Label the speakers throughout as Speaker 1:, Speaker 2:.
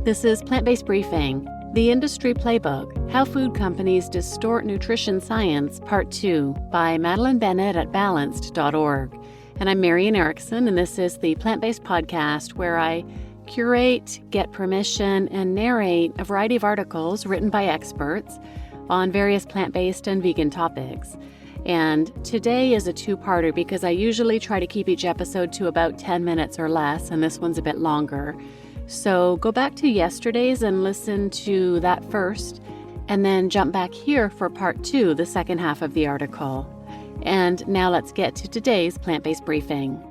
Speaker 1: This is Plant-Based Briefing, the Industry Playbook, How Food Companies Distort Nutrition Science, Part 2, by Madeline Bennett at balanced.org. And I'm Marian Erickson, and this is the Plant-Based Podcast where I curate, get permission, and narrate a variety of articles written by experts on various plant-based and vegan topics. And today is a two-parter because I usually try to keep each episode to about 10 minutes or less, and this one's a bit longer. So go back to yesterday's and listen to that first, and then jump back here for part 2, the second half of the article. And now let's get to today's plant-based briefing.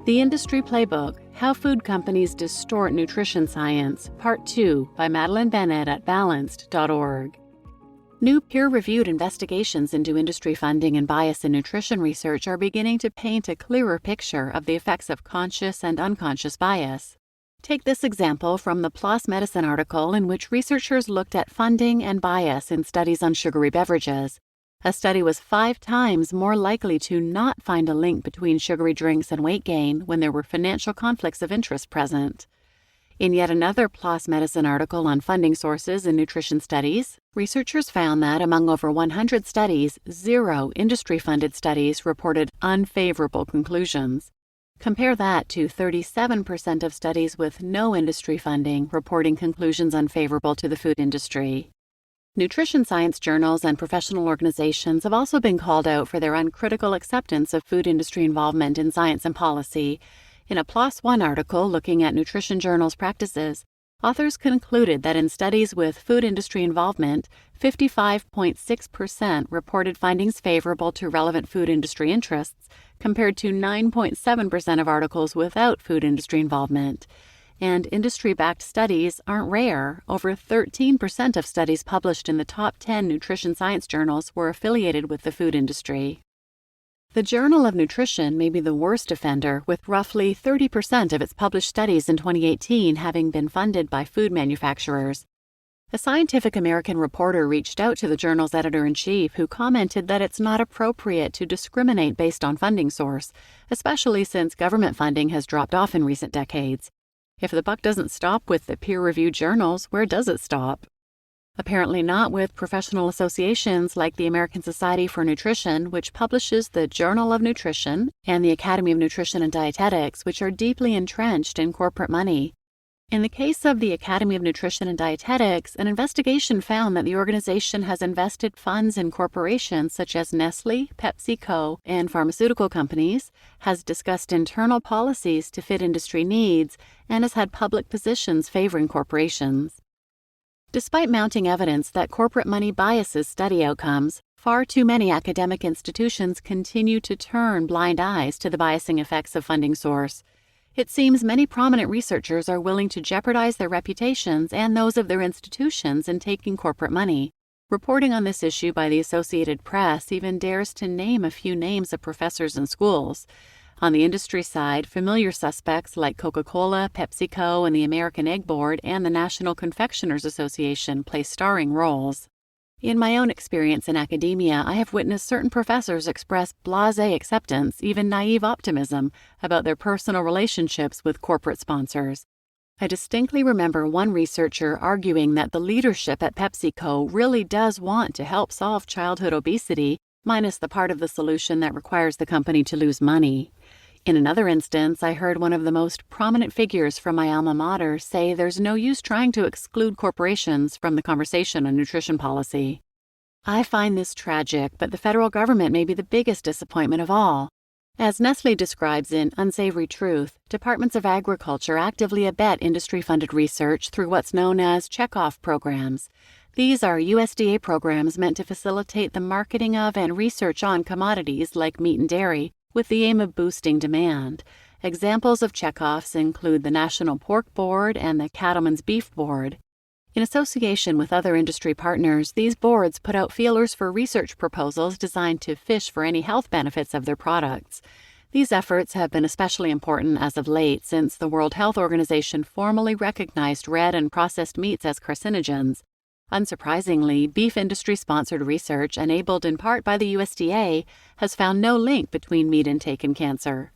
Speaker 1: The Industry Playbook, How Food Companies Distort Nutrition Science, Part 2, by Madeline Bennett at balanced.org. New peer-reviewed investigations into industry funding and bias in nutrition research are beginning to paint a clearer picture of the effects of conscious and unconscious bias. Take this example from the PLOS Medicine article in which researchers looked at funding and bias in studies on sugary beverages. A study was 5 times more likely to not find a link between sugary drinks and weight gain when there were financial conflicts of interest present. In yet another PLOS Medicine article on funding sources in nutrition studies, researchers found that among over 100 studies, 0 industry-funded studies reported unfavorable conclusions. Compare that to 37% of studies with no industry funding reporting conclusions unfavorable to the food industry. Nutrition science journals and professional organizations have also been called out for their uncritical acceptance of food industry involvement in science and policy. In a PLOS One article looking at nutrition journals' practices, authors concluded that in studies with food industry involvement, 55.6% reported findings favorable to relevant food industry interests, compared to 9.7% of articles without food industry involvement. And industry-backed studies aren't rare. Over 13% of studies published in the top 10 nutrition science journals were affiliated with the food industry. The Journal of Nutrition may be the worst offender, with roughly 30% of its published studies in 2018 having been funded by food manufacturers. A Scientific American reporter reached out to the journal's editor-in-chief, who commented that it's not appropriate to discriminate based on funding source, especially since government funding has dropped off in recent decades. If the buck doesn't stop with the peer-reviewed journals, where does it stop? Apparently not with professional associations like the American Society for Nutrition, which publishes the Journal of Nutrition, and the Academy of Nutrition and Dietetics, which are deeply entrenched in corporate money. In the case of the Academy of Nutrition and Dietetics, an investigation found that the organization has invested funds in corporations such as Nestle, PepsiCo, and pharmaceutical companies, has discussed internal policies to fit industry needs, and has had public positions favoring corporations. Despite mounting evidence that corporate money biases study outcomes, far too many academic institutions continue to turn blind eyes to the biasing effects of funding source. It seems many prominent researchers are willing to jeopardize their reputations and those of their institutions in taking corporate money. Reporting on this issue by the Associated Press even dares to name a few names of professors and schools. On the industry side, familiar suspects like Coca-Cola, PepsiCo, and the American Egg Board and the National Confectioners Association play starring roles. In my own experience in academia, I have witnessed certain professors express blasé acceptance, even naive optimism, about their personal relationships with corporate sponsors. I distinctly remember one researcher arguing that the leadership at PepsiCo really does want to help solve childhood obesity, minus the part of the solution that requires the company to lose money. In another instance, I heard one of the most prominent figures from my alma mater say there's no use trying to exclude corporations from the conversation on nutrition policy. I find this tragic, but the federal government may be the biggest disappointment of all. As Nestle describes in Unsavory Truth, departments of agriculture actively abet industry-funded research through what's known as checkoff programs. These are USDA programs meant to facilitate the marketing of and research on commodities like meat and dairy, with the aim of boosting demand. Examples of checkoffs include the National Pork Board and the Cattlemen's Beef Board. In association with other industry partners, these boards put out feelers for research proposals designed to fish for any health benefits of their products. These efforts have been especially important as of late, since the World Health Organization formally recognized red and processed meats as carcinogens. Unsurprisingly, beef industry-sponsored research, enabled in part by the USDA, has found no link between meat intake and cancer.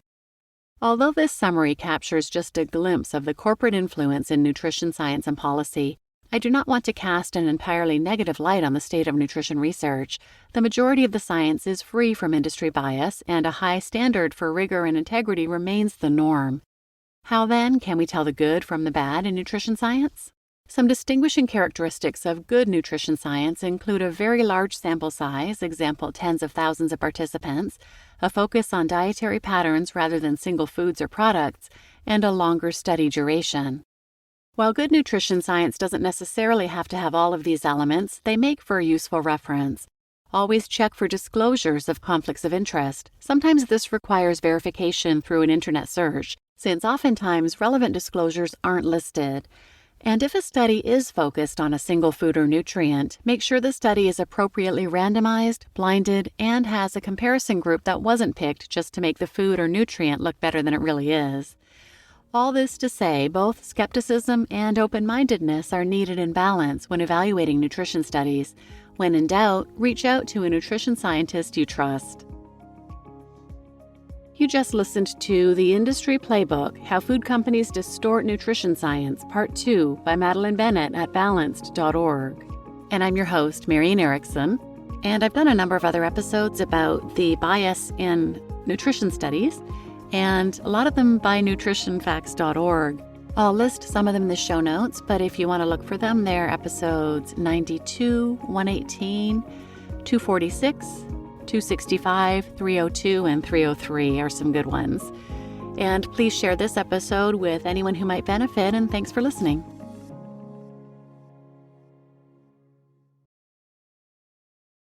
Speaker 1: Although this summary captures just a glimpse of the corporate influence in nutrition science and policy, I do not want to cast an entirely negative light on the state of nutrition research. The majority of the science is free from industry bias, and a high standard for rigor and integrity remains the norm. How then can we tell the good from the bad in nutrition science? Some distinguishing characteristics of good nutrition science include a very large sample size, example tens of thousands of participants, a focus on dietary patterns rather than single foods or products, and a longer study duration. While good nutrition science doesn't necessarily have to have all of these elements, they make for a useful reference. Always check for disclosures of conflicts of interest. Sometimes this requires verification through an internet search, since oftentimes relevant disclosures aren't listed. And if a study is focused on a single food or nutrient, make sure the study is appropriately randomized, blinded, and has a comparison group that wasn't picked just to make the food or nutrient look better than it really is. All this to say, both skepticism and open-mindedness are needed in balance when evaluating nutrition studies. When in doubt, reach out to a nutrition scientist you trust. You just listened to The Industry Playbook, How Food Companies Distort Nutrition Science, Part 2 by Madeline Bennett at balanced.org. And I'm your host, Marian Erickson, and I've done a number of other episodes about the bias in nutrition studies, and a lot of them by nutritionfacts.org. I'll list some of them in the show notes, but if you want to look for them, they're episodes 92, 118, 246, 265, 302, and 303 are some good ones. And please share this episode with anyone who might benefit, and thanks for listening.